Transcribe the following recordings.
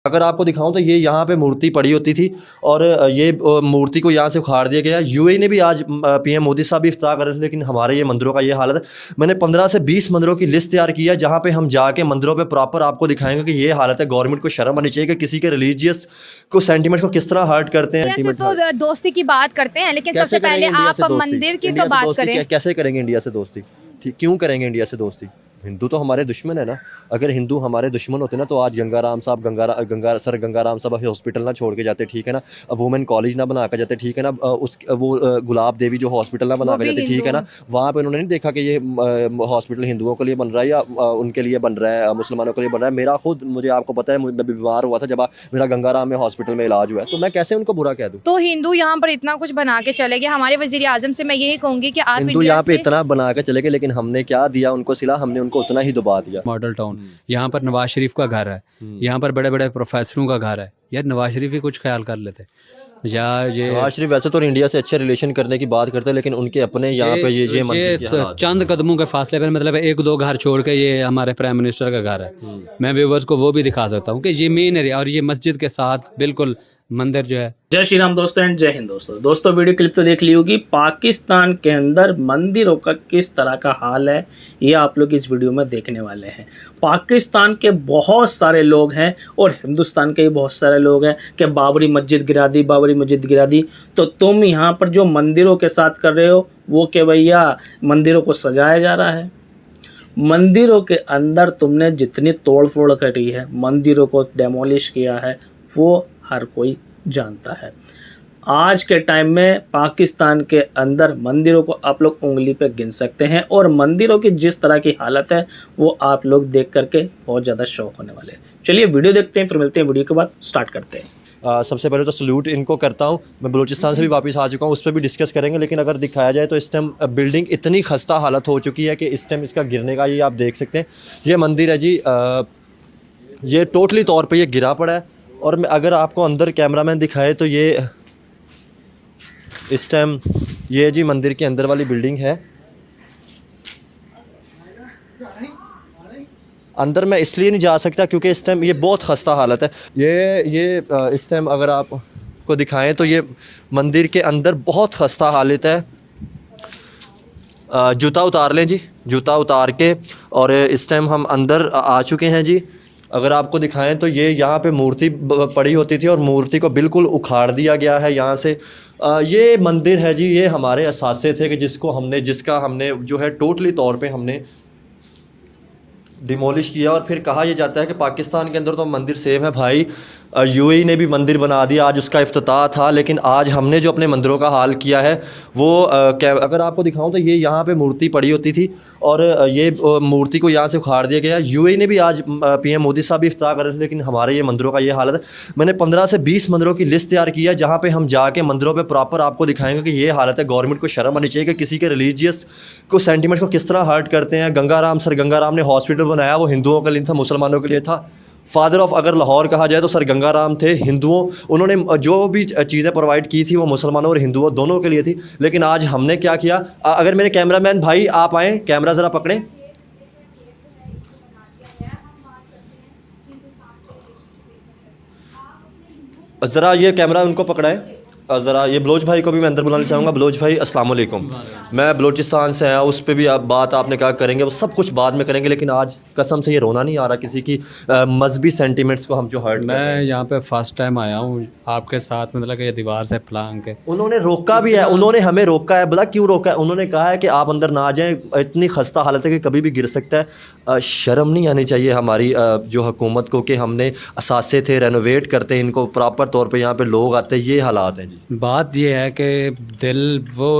अगर आपको दिखाऊं तो ये यहाँ पे मूर्ति पड़ी होती थी और ये मूर्ति को यहाँ से उखाड़ दिया गया। यूएई ने भी आज पीएम मोदी साहब भी इफ्तार कर रहे थे, लेकिन हमारे ये मंदिरों का ये हालत है। मैंने 15 से 20 मंदिरों की लिस्ट तैयार की है, जहाँ पे हम जाके मंदिरों पे प्रॉपर आपको दिखाएंगे कि ये हालत है। गवर्नमेंट को शर्म आनी चाहिए कि किसी के रिलीजियस को सेंटिमेंट्स को किस तरह हर्ट करते हैं। ऐसे तो दोस्ती की बात करते हैं, लेकिन सबसे पहले आप मंदिर की तो बात करें। कैसे करेंगे इंडिया से दोस्ती? ठीक, क्यों करेंगे इंडिया से दोस्ती? हिंदू तो हमारे दुश्मन है ना। अगर हिंदू हमारे दुश्मन होते ना तो आज गंगाराम साहब गंगाराम साहब हॉस्पिटल ना छोड़ के जाते, ठीक है ना। वुमेन कॉलेज ना बना के जाते, ठीक है ना। वो गुलाब देवी जो हॉस्पिटल ना बना के जाते, ठीक है ना। वहाँ पे उन्होंने नहीं देखा कि ये हॉस्पिटल हिंदुओं के लिए बन रहा है या उनके लिए बन रहा है, मुसलमानों के लिए बन रहा है। मेरा खुद, मुझे आपको पता है, मैं बीमार हुआ था जब मेरा गंगाराम में हॉस्पिटल में इलाज हुआ है, तो मैं कैसे उनको बुरा कह दूँ? तो हिंदू यहाँ पर इतना कुछ बना के चले गए। हमारे वज़ीर आज़म से मैं यही कहूँगी कि आप हिंदू यहाँ पे इतना बना के चले गए, लेकिन हमने क्या दिया उनको सिला? हमने उनको उतना ही दबा दिया। मॉडल टाउन, यहाँ पर नवाज शरीफ का घर है, यहाँ पर बड़े बड़े प्रोफेसरों का घर है। यार नवाज शरीफ ही कुछ ख्याल कर लेते। या ये नवाज शरीफ वैसे तो इंडिया से अच्छे रिलेशन करने की बात करते हैं, लेकिन उनके अपने यहाँ पे ये चंद कदमों के फासले पर, मतलब 1-2 घर छोड़ के ये हमारे प्राइम मिनिस्टर का घर है। मैं व्यूवर्स को वो भी दिखा सकता हूँ कि ये मेन एरिया और ये मस्जिद के साथ बिल्कुल मंदिर जो है। जय श्री राम दोस्तों एंड जय हिंद दोस्तों वीडियो क्लिप तो देख ली होगी। पाकिस्तान के अंदर मंदिरों का किस तरह का हाल है ये आप लोग इस वीडियो में देखने वाले हैं। पाकिस्तान के बहुत सारे लोग हैं और हिंदुस्तान के भी बहुत सारे लोग हैं कि बाबरी मस्जिद गिरा दी, बाबरी मस्जिद गिरा दी। तो तुम यहाँ पर जो मंदिरों के साथ कर रहे हो वो कि भैया मंदिरों को सजाया जा रहा है। मंदिरों के अंदर तुमने जितनी तोड़ फोड़ करी है, मंदिरों को डेमोलिश किया है, वो हर कोई जानता है। आज के टाइम में पाकिस्तान के अंदर मंदिरों को आप लोग उंगली पे गिन सकते हैं और मंदिरों की जिस तरह की हालत है वो आप लोग देख करके बहुत ज़्यादा शौक होने वाले हैं। चलिए वीडियो देखते हैं, फिर मिलते हैं वीडियो के बाद, स्टार्ट करते हैं। सबसे पहले तो सल्यूट इनको करता हूँ। मैं बलूचिस्तान से भी वापस आ चुका हूँ, उस पर भी डिस्कस करेंगे। लेकिन अगर दिखाया जाए तो इस टाइम बिल्डिंग इतनी खस्ता हालत हो चुकी है कि इस टाइम इसका गिरने का, ये आप देख सकते हैं, ये मंदिर है जी, ये टोटली तौर पे ये गिरा पड़ा है। और मैं अगर आपको अंदर कैमरामैन दिखाए तो ये इस टाइम ये जी मंदिर के अंदर वाली बिल्डिंग है। अंदर मैं इसलिए नहीं जा सकता क्योंकि इस टाइम ये बहुत खस्ता हालत है। ये इस टाइम अगर आपको दिखाएं तो ये मंदिर के अंदर बहुत खस्ता हालत है। जूता उतार लें जी, जूता उतार के, और इस टाइम हम अंदर आ चुके हैं जी। अगर आपको दिखाएं तो ये यहाँ पे मूर्ति पड़ी होती थी और मूर्ति को बिल्कुल उखाड़ दिया गया है यहाँ से। ये मंदिर है जी, ये हमारे असासे थे कि जिसका हमने जो है टोटली तौर पे हमने डिमोलिश किया। और फिर कहा यह जाता है कि पाकिस्तान के अंदर तो मंदिर सेफ है भाई। यूएई ने भी मंदिर बना दिया, आज उसका इफ्तिताह था, लेकिन आज हमने जो अपने मंदिरों का हाल किया है वो अगर आपको दिखाऊं तो ये यहाँ पे मूर्ति पड़ी होती थी और ये मूर्ति को यहाँ से उखाड़ दिया गया। यूएई ने भी आज पीएम मोदी साहब भी इफ्तिताह कर रहे थे, लेकिन हमारे ये मंदिरों का ये हालत है। मैंने 15 से 20 मंदिरों की लिस्ट तैयार की है, जहाँ पे हम जाके मंदिरों पे प्रॉपर आपको दिखाएंगे कि ये हालत है। गवर्नमेंट को शर्म आनी चाहिए कि किसी के रिलीजियस को सेंटिमेंट्स को किस तरह हर्ट करते हैं। गंगाराम ने हॉस्पिटल बनाया, वो हिंदुओं के लिए था, मुसलमानों के लिए था। फादर ऑफ अगर लाहौर कहा जाए तो सर गंगाराम थे हिंदुओं, उन्होंने जो भी चीज़ें प्रोवाइड की थी वो मुसलमानों और हिंदुओं दोनों के लिए थी। लेकिन आज हमने क्या किया? अगर मेरे कैमरामैन भाई आप आएँ, कैमरा ज़रा पकड़ें, ज़रा ये कैमरा उनको पकड़ाएं ज़रा। ये बलोच भाई को भी मैं अंदर बुलाना चाहूँगा। बलोच भाई अस्सलाम वालेकुम, मैं बलोचिस्तान से आया, उस पर भी आप बात आपने कहा करेंगे, वो सब कुछ बाद में करेंगे। लेकिन आज कसम से ये रोना नहीं आ रहा किसी की मजहबी सेंटिमेंट्स को हम जो हर्ट। मैं यहाँ पे फर्स्ट टाइम आया हूँ आपके साथ, मतलब ये दीवार से फलांग के उन्होंने रोका भी है, उन्होंने हमें रोका है। बोला क्यों रोका है? उन्होंने कहा है कि आप अंदर ना जाएं, इतनी खस्ता हालत है कि कभी भी गिर सकता है। शर्म नहीं आनी चाहिए हमारी जो हुकूमत को कि हमने असासे थे, रेनोवेट करते इनको प्रॉपर तौर पर, यहाँ पर लोग आते, ये हालात हैं जी। बात ये है कि दिल वो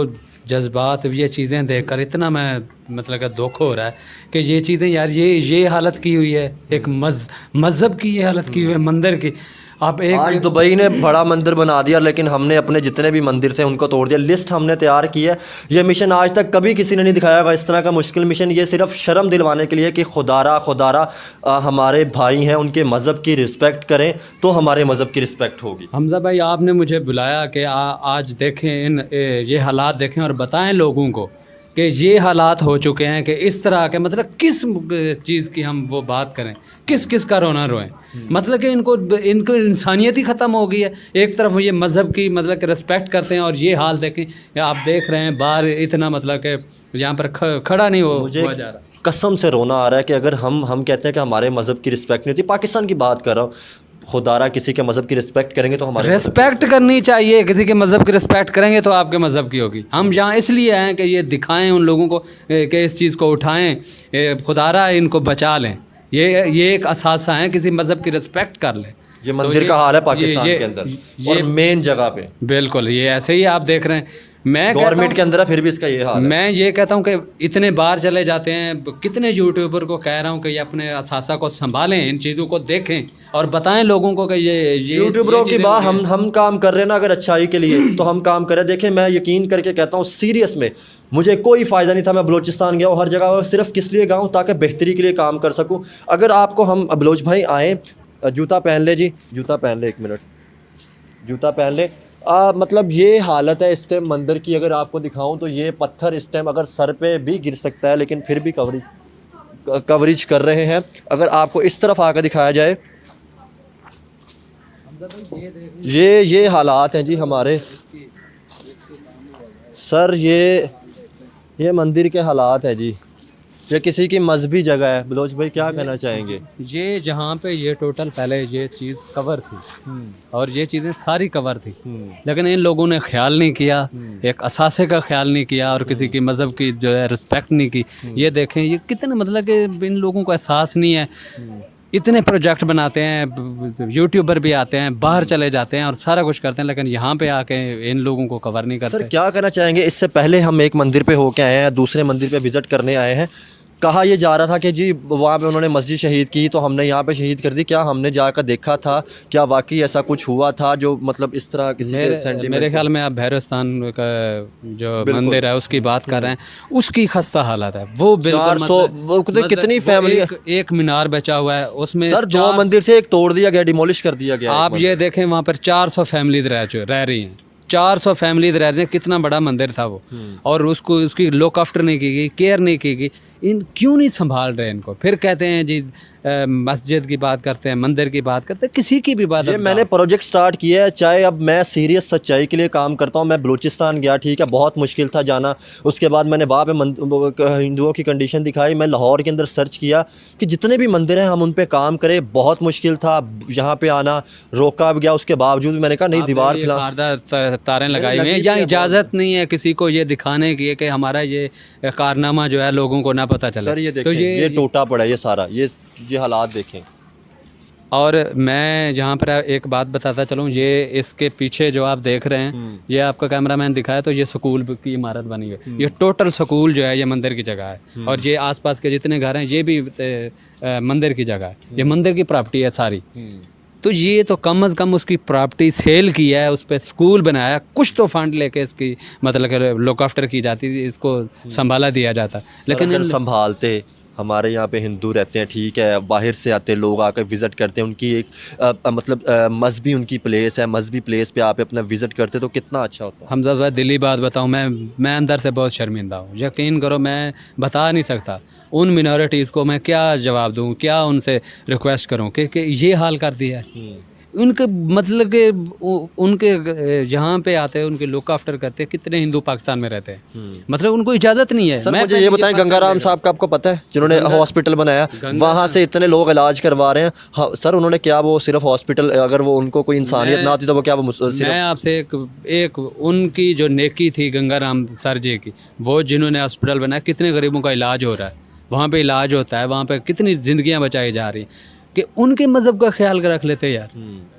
जज्बात, ये चीज़ें देखकर इतना मैं मतलब कि दुख हो रहा है कि ये चीज़ें यार ये हालत की हुई है, एक मज़हब की ये हालत की हुई है, मंदिर की। आप आज दुबई ने बड़ा मंदिर बना दिया, लेकिन हमने अपने जितने भी मंदिर थे उनको तोड़ दिया। लिस्ट हमने तैयार की है। ये मिशन आज तक कभी किसी ने नहीं दिखाया होगा इस तरह का मुश्किल मिशन। ये सिर्फ शर्म दिलवाने के लिए कि खुदारा हमारे भाई हैं, उनके मज़हब की रिस्पेक्ट करें तो हमारे मज़हब की रिस्पेक्ट होगी। हमजा भाई आपने मुझे बुलाया कि आज देखें ये हालात देखें और बताएं लोगों को कि ये हालात हो चुके हैं कि इस तरह के मतलब किस चीज़ की हम वो बात करें, किस किस का रोना रोएं। मतलब कि इनको इंसानियत ही ख़त्म हो गई है। एक तरफ ये मज़हब की मतलब कि रिस्पेक्ट करते हैं और ये हाल देखें, आप देख रहे हैं बाहर इतना मतलब कि यहाँ पर खड़ा नहीं हुआ जा रहा। कसम से रोना आ रहा है कि अगर हम कहते हैं कि हमारे मज़हब की रिस्पेक्ट नहीं होती, पाकिस्तान की बात कर रहा हूँ, खुदारा किसी के मज़हब की रिस्पेक्ट करेंगे तो हमारे रिस्पेक्ट करनी चाहिए, किसी के मज़हब की रिस्पेक्ट करेंगे तो आपके मज़हब की होगी। हम यहाँ इसलिए आए कि ये दिखाएं उन लोगों को कि इस चीज़ को उठाएं, खुदारा इनको बचा लें। ये एक असासा है, किसी मज़हब की रिस्पेक्ट कर लें। ये मंदिर का हाल है पाकिस्तान के अंदर और मेन जगह पे। बिल्कुल ये ऐसे ही आप देख रहे हैं। मैं गवर्नमेंट के अंदर है फिर भी इसका ये हाल है। मैं ये कहता हूँ कि इतने बार चले जाते हैं, कितने यूट्यूबर को कह रहा हूँ कि ये अपने असासा को संभालें, इन चीज़ों को देखें और बताएं लोगों को कि ये यूट्यूबरों की बात हम काम कर रहे हैं ना, अगर अच्छाई के लिए तो हम काम कर रहे हैं। देखें, मैं यकीन करके कहता हूँ सीरियस में, मुझे कोई फ़ायदा नहीं था। मैं बलूचिस्तान गया हूँ, हर जगह सिर्फ किस लिए गया हूँ, ताकि बेहतरी के लिए काम कर सकूँ। अगर आपको हम बलोच भाई आएँ, जूता पहन ले जी, जूता पहन ले, 1 मिनट, जूता पहन ले। मतलब ये हालत है इस टाइम मंदिर की। अगर आपको दिखाऊं तो ये पत्थर इस टाइम अगर सर पे भी गिर सकता है, लेकिन फिर भी कवरेज कर रहे हैं। अगर आपको इस तरफ आकर दिखाया जाए, ये हालात हैं जी हमारे सर। ये मंदिर के हालात है जी। ये किसी की मजहबी जगह है। बलोच भाई क्या कहना चाहेंगे? ये जहाँ पे ये टोटल पहले ये चीज़ कवर थी और ये चीज़ें सारी कवर थी, लेकिन इन लोगों ने ख्याल नहीं किया, एक असासे का ख्याल नहीं किया और किसी की मज़हब की जो है रिस्पेक्ट नहीं की। ये देखें ये कितने मतलब कि इन लोगों को एहसास नहीं है। इतने प्रोजेक्ट बनाते हैं, यूट्यूबर भी आते हैं, बाहर चले जाते हैं और सारा कुछ करते हैं, लेकिन यहाँ पे आके इन लोगों को कवर नहीं करते। सर क्या कहना चाहेंगे? इससे पहले हम एक मंदिर पे होके आए हैं, दूसरे मंदिर पे विज़िट करने आए हैं। कहा ये जा रहा था कि जी वहाँ पे उन्होंने मस्जिद शहीद की तो हमने यहाँ पे शहीद कर दी। क्या हमने जाकर देखा था? क्या वाकई ऐसा कुछ हुआ था जो मतलब इस तरह किसी के सेंटीमेंट? मेरे ख्याल में आप भैरवस्थान का जो मंदिर है उसकी बात कर रहे हैं, उसकी खस्ता हालत है वो। 400 कितनी फैमिली, एक मीनार बचा हुआ है उसमें सर 2 मंदिर से एक तोड़ दिया गया, डिमोलिश कर दिया गया। आप ये देखें वहाँ पर 400 फैमिलीज रह रही हैं, 400 फैमिलीज रह रही हैं। कितना बड़ा मंदिर था वो, और उसको उसकी लुक आफ्टर नहीं की गई, केयर नहीं की गई। इन क्यों नहीं संभाल रहे इनको? फिर कहते हैं जी मस्जिद की बात करते हैं, मंदिर की बात करते हैं, किसी की भी बात। ये मैंने प्रोजेक्ट स्टार्ट किया है, चाहे अब मैं सीरियस सच्चाई के लिए काम करता हूँ। मैं बलूचिस्तान गया, ठीक है, बहुत मुश्किल था जाना। उसके बाद मैंने वहाँ पे हिंदुओं की कंडीशन दिखाई। मैं लाहौर के अंदर सर्च किया कि जितने भी मंदिर हैं हम उन पर काम करें। बहुत मुश्किल था यहाँ पे आना, रोका भी गया। उसके बावजूद मैंने कहा नहीं, दीवार तारें लगाई हुई हैं, या इजाज़त नहीं है किसी को ये दिखाने की कि हमारा ये कारनामा जो है लोगों को ना पता चले। सर ये देखें, ये टूटा पड़ा है ये सारा, ये हालात देखें। और मैं जहाँ पर एक बात बताता चलूँ, ये इसके पीछे जो आप देख रहे हैं, ये आपका कैमरामैन दिखाया तो ये स्कूल की इमारत बनी है। ये टोटल स्कूल जो है ये मंदिर की जगह है, और ये आसपास के जितने घर हैं ये भी मंदिर की जगह है। ये मंदिर की प्रॉपर्टी है सारी। तो ये तो कम से कम उसकी प्रॉपर्टी सेल की है, उस पर स्कूल बनाया, कुछ तो फंड लेके इसकी मतलब लुक आफ्टर की जाती, इसको संभाला दिया जाता। लेकिन संभालते हमारे यहाँ पे हिंदू रहते हैं, ठीक है, बाहर से आते लोग आकर विज़िट करते हैं। उनकी एक मतलब मजहबी उनकी प्लेस है, मजहबी प्लेस पे आप अपना विज़िट करते तो कितना अच्छा होता है। हमजा भाई दिली बात बताऊँ, मैं अंदर से बहुत शर्मिंदा हूँ। यकीन करो मैं बता नहीं सकता उन मिनॉरिटीज़ को मैं क्या जवाब दूँ, क्या उनसे रिक्वेस्ट करूँ कि ये हाल कर दिया है। उनके मतलब के उनके जहाँ पे आते हैं उनके लुक आफ्टर करते हैं। कितने हिंदू पाकिस्तान में रहते हैं, मतलब उनको इजाज़त नहीं है। सर मुझे ये बताएं, गंगाराम साहब का आपको पता है, जिन्होंने हॉस्पिटल बनाया, वहाँ से इतने लोग इलाज करवा रहे हैं। हाँ सर, उन्होंने क्या वो सिर्फ हॉस्पिटल, अगर वो उनको कोई इंसानियत ना आती तो वो क्या वो सिर्फ? मैं आपसे एक उनकी जो नेकी थी गंगाराम सर जी की, वो जिन्होंने हॉस्पिटल बनाया, कितने गरीबों का इलाज हो रहा है, वहाँ पे इलाज होता है, वहाँ पे कितनी ज़िंदगियाँ बचाई जा रही हैं। कि उनके मज़हब का ख्याल रख लेते यार,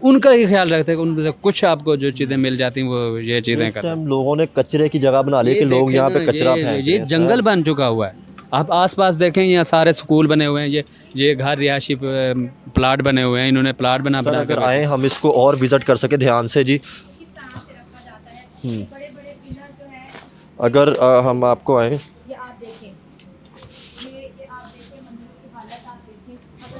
उनका ही ख्याल रखते कि उनसे कुछ आपको जो चीज़ें मिल जाती हैं वो ये चीज़ें करते हैं। लोगों ने कचरे की जगह बना ली कि लोग यहाँ पे कचरा फेंक रहे हैं। ये जंगल बन चुका हुआ है। आप आसपास देखें, यहाँ सारे स्कूल बने हुए हैं, ये घर रिहायशी प्लाट बने हुए हैं, इन्होंने प्लाट बना अगर आए हम इसको और विज़िट कर सके ध्यान से जी। अगर हम आपको आए,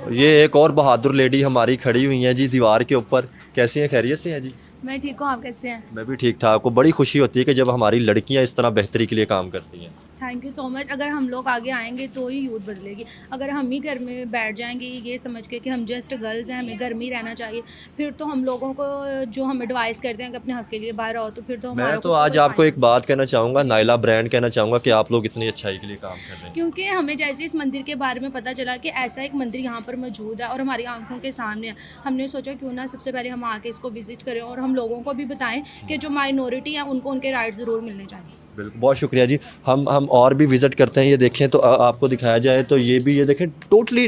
ये एक और बहादुर लेडी हमारी खड़ी हुई हैं जी दीवार के ऊपर। कैसी हैं? खैरियत से हैं जी? मैं ठीक हूँ, आप कैसे हैं? मैं भी ठीक ठाक हूँ। बड़ी खुशी होती है कि जब हमारी लड़कियाँ इस तरह बेहतरी के लिए काम करती हैं। Thank you so much. अगर हम लोग आगे आएंगे तो ही यूथ बदलेगी। अगर हम ही घर में बैठ जाएंगे ये समझ के कि हम जस्ट गर्ल्स हैं, हमें घर में ही रहना चाहिए, फिर तो हम लोगों को जो हम एडवाइस करते हैं कि अपने हक के लिए बाहर आओ, तो फिर तो हमारा मैं तो आज आपको एक बात कहना चाहूँगा, नायला ब्रांड कहना चाहूँगा कि आप लोग इतनी अच्छाई के लिए काम कर रहे हैं। क्योंकि हमें जैसे इस मंदिर के बारे में पता चला कि ऐसा एक मंदिर यहाँ पर मौजूद है और हमारी आंखों के सामने है, हमने सोचा क्यों ना सबसे पहले हम आके इसको विजिट करें और हम लोगों को भी बताएं कि जो माइनॉरिटी है उनको उनके राइट्स ज़रूर मिलने चाहिए। बिल्कुल, बहुत शुक्रिया जी। हम और भी विज़िट करते हैं। ये देखें तो आपको दिखाया जाए तो ये भी, ये देखें टोटली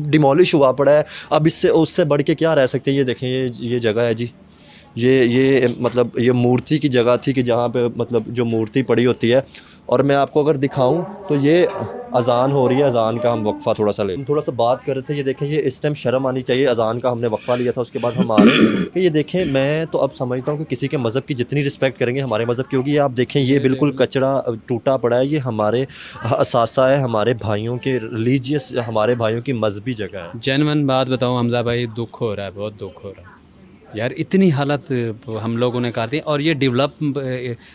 डिमोलिश हुआ पड़ा है। अब इससे उससे बढ़ के क्या रह सकते हैं। ये देखें ये जगह है जी, ये मतलब ये मूर्ति की जगह थी कि जहाँ पे मतलब जो मूर्ति पड़ी होती है। और मैं आपको अगर दिखाऊं तो ये अज़ान हो रही है, अज़ान का हम वक्फ़ा थोड़ा सा हम थोड़ा सा बात कर रहे थे। ये देखें, ये इस टाइम शर्म आनी चाहिए, अज़ान का हमने वक्फ़ा लिया था, उसके बाद हम आ रहे हैं कि ये देखें। मैं तो अब समझता हूँ कि किसी के मज़हब की जितनी रिस्पेक्ट करेंगे हमारे मज़हब की होगी। ये आप देखें, ये बिल्कुल कचरा टूटा पड़ा है। ये हमारे असासा है, हमारे भाइयों के रिलीजियस, हमारे भाइयों की मजहबी जगह है। जेन्युइन बात बताऊँ हमजा भाई, दुख हो रहा है, बहुत दुख हो रहा है यार। इतनी हालत हम लोगों ने कर दी। और ये डेवलप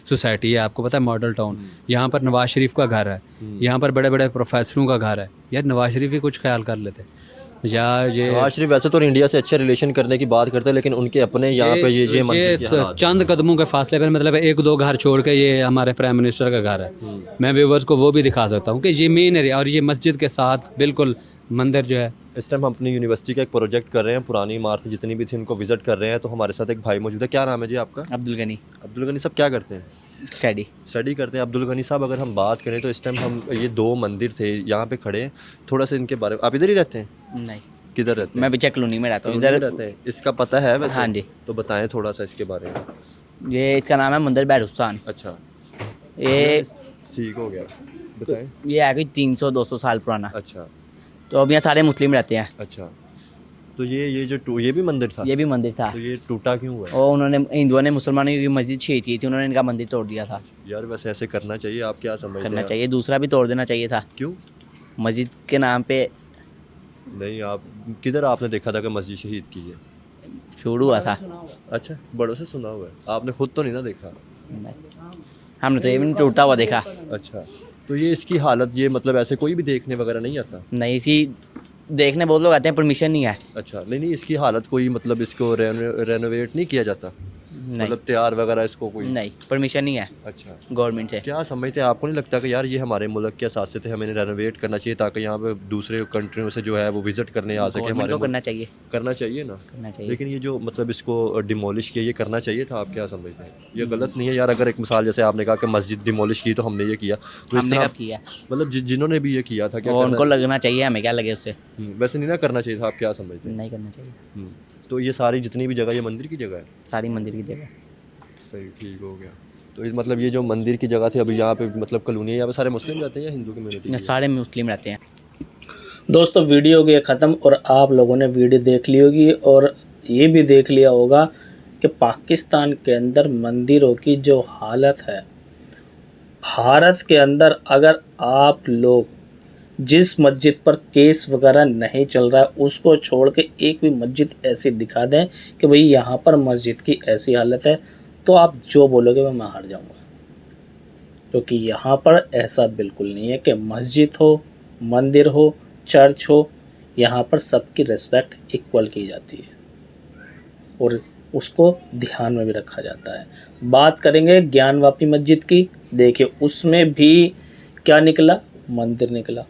सोसाइटी है, आपको पता है, मॉडल टाउन। यहाँ पर नवाज शरीफ का घर है, यहाँ पर बड़े बड़े प्रोफेसरों का घर है। यार नवाज शरीफ ही कुछ ख्याल कर लेते या ये नवाज शरीफ वैसे तो इंडिया से अच्छे रिलेशन करने की बात करते हैं, लेकिन उनके अपने यहाँ पे ये मंदिर के हालात चंद कदमों के फासले पर, मतलब एक दो घर छोड़ के ये हमारे प्राइम मिनिस्टर का घर है। मैं व्यूवर्स को वो भी दिखा सकता हूँ कि ये मेन एरिया और ये मस्जिद के साथ बिल्कुल मंदिर जो है। इस टाइम हम अपनी यूनिवर्सिटी का एक प्रोजेक्ट कर रहे हैं, पुरानी इमारतें जितनी भी थी उनको विजिट कर रहे हैं। तो हमारे साथ एक भाई मौजूद है। क्या नाम है जी आपका? अब्दुल गनी। अब्दुल गनी साहब क्या करते हैं? स्टडी करते हैं। अब्दुल गनी साहब, अगर हम बात करें तो इस टाइम हम ये 2 मंदिर थे यहाँ पे खड़े हैं, थोड़ा सा इनके बारे में। आप इधर ही रहते हैं? नहीं, किधर रहते हैं? मैं पीछे कॉलोनी में रहता हूँ। इधर इधर रहते हैं। इसका पता है वैसे? हाँ जी। तो बताएं थोड़ा सा इसके बारे में। ये इसका नाम है मंदिर बैरुस्तान। अच्छा, ये ठीक हो गया, बताएं। ये है कि 300-200 साल पुराना। अच्छा तो अब यहाँ सारे मुस्लिम रहते हैं। अच्छा, तो ये भी मंदिर था? ये भी मंदिर था। तो ये टूटा क्यों हुआ है? और उन्होंने हिंदुओं ने मुसलमानों की मस्जिद शहीद की थी, उन्होंने इनका मंदिर तोड़ दिया था। यार वैसे ऐसे करना चाहिए, आप क्या समझते हैं? करना चाहिए, दूसरा भी तोड़ देना चाहिए था। क्यों? मस्जिद के नाम पे नहीं, आप किधर आपने देखा था कि मस्जिद शहीद की है? शुरू हुआ था। अच्छा, बड़ों से सुना हुआ है, आपने खुद तो नहीं ना देखा? नहीं, हमने तो ये भी नहीं टूटता हुआ देखा। अच्छा, तो ये इसकी हालत, ये मतलब ऐसे कोई भी देखने वगैरह नहीं आता? नहीं, इसी देखने बहुत लोग आते हैं, परमिशन नहीं है। अच्छा, नहीं, इसकी हालत कोई मतलब इसको रेनोवेट नहीं किया जाता? नहीं, मतलब तैयार वगैरह इसको कोई? नहीं, परमिशन नहीं है अच्छा, गवर्नमेंट से। क्या समझते हैं? आपको नहीं लगता कि यार ये हमारे मुल्क के असासे थे, हमें रेनोवेट करना चाहिए ताकि यहाँ पे दूसरे कंट्रियों से जो है वो विजिट करने आ सके? गवर्नमेंट हमारे को मुल्क करना चाहिए, करना चाहिए ना? करना चाहिए। लेकिन ये जो मतलब इसको डिमोलिश किया, ये करना चाहिए था? आप क्या समझते हैं? ये गलत नहीं है यार? अगर एक मिसाल जैसे आपने कहा कि मस्जिद डिमोलिश की तो हमने ये किया, तो इस हमने तरह कब किया? मतलब जिन्होंने भी ये किया था, क्या वो करना उनको लगना चाहिए, हमें क्या लगे उससे। वैसे नहीं ना करना चाहिए था? आप क्या समझते हैं? नहीं करना चाहिए। तो ये सारी जितनी भी जगह, ये मंदिर की जगह है? सारी मंदिर की जगह। सही, ठीक हो गया। तो इस मतलब ये जो मंदिर की जगह थी, अभी यहाँ पे मतलब कॉलोनी है, यहाँ पे सारे मुस्लिम रहते हैं या हिंदू कम्युनिटी? सारे मुस्लिम रहते हैं। दोस्तों वीडियो हो गया ख़त्म और आप लोगों ने वीडियो देख ली होगी और ये भी देख लिया होगा कि पाकिस्तान के अंदर मंदिरों की जो हालत है, भारत के अंदर अगर आप लोग जिस मस्जिद पर केस वगैरह नहीं चल रहा है उसको छोड़ के एक भी मस्जिद ऐसी दिखा दें कि भाई यहाँ पर मस्जिद की ऐसी हालत है, तो आप जो बोलोगे मैं हार जाऊँगा। क्योंकि यहाँ पर ऐसा बिल्कुल नहीं है कि मस्जिद हो, मंदिर हो, चर्च हो, यहाँ पर सबकी रिस्पेक्ट इक्वल की जाती है और उसको ध्यान में भी रखा जाता है। बात करेंगे ज्ञानवापी मस्जिद की, देखिए उसमें भी क्या निकला, मंदिर निकला।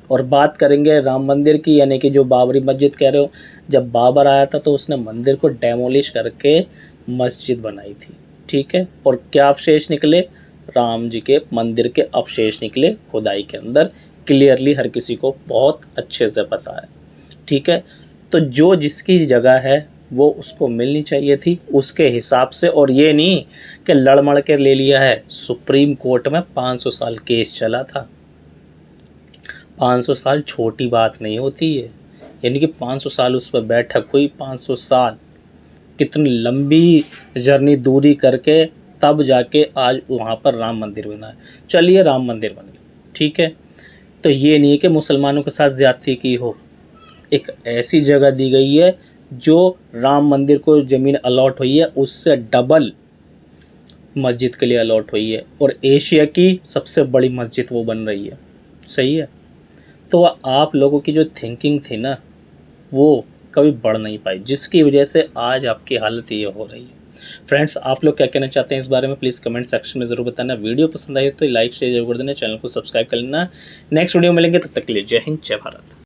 और बात करेंगे राम मंदिर की, यानी कि जो बाबरी मस्जिद कह रहे हो, जब बाबर आया था तो उसने मंदिर को डेमोलिश करके मस्जिद बनाई थी, ठीक है। और क्या अवशेष निकले, राम जी के मंदिर के अवशेष निकले खुदाई के अंदर, क्लियरली हर किसी को बहुत अच्छे से पता है, ठीक है। तो जो जिसकी जगह है वो उसको मिलनी चाहिए थी उसके हिसाब से, और ये नहीं कि लड़ मड़ के ले लिया है। सुप्रीम कोर्ट में 500 साल केस चला था। 500 साल छोटी बात नहीं होती है, यानी कि 500 साल उस पर बैठक हुई। 500 साल कितनी लंबी जर्नी दूरी करके तब जाके आज वहाँ पर राम मंदिर बना है। चलिए राम मंदिर बन गया, ठीक है। तो ये नहीं है कि मुसलमानों के साथ ज़्यादती की हो। एक ऐसी जगह दी गई है जो राम मंदिर को ज़मीन अलॉट हुई है उससे डबल मस्जिद के लिए अलॉट हुई है और एशिया की सबसे बड़ी मस्जिद वो बन रही है। सही है। तो आप लोगों की जो थिंकिंग थी ना वो कभी बढ़ नहीं पाई, जिसकी वजह से आज आपकी हालत ये हो रही है। फ्रेंड्स, आप लोग क्या कहना चाहते हैं इस बारे में प्लीज़ कमेंट सेक्शन में ज़रूर बताना। वीडियो पसंद आई तो लाइक शेयर जरूर कर देना, चैनल को सब्सक्राइब कर लेना। नेक्स्ट वीडियो मिलेंगे, तब तक के लिए जय हिंद जय भारत।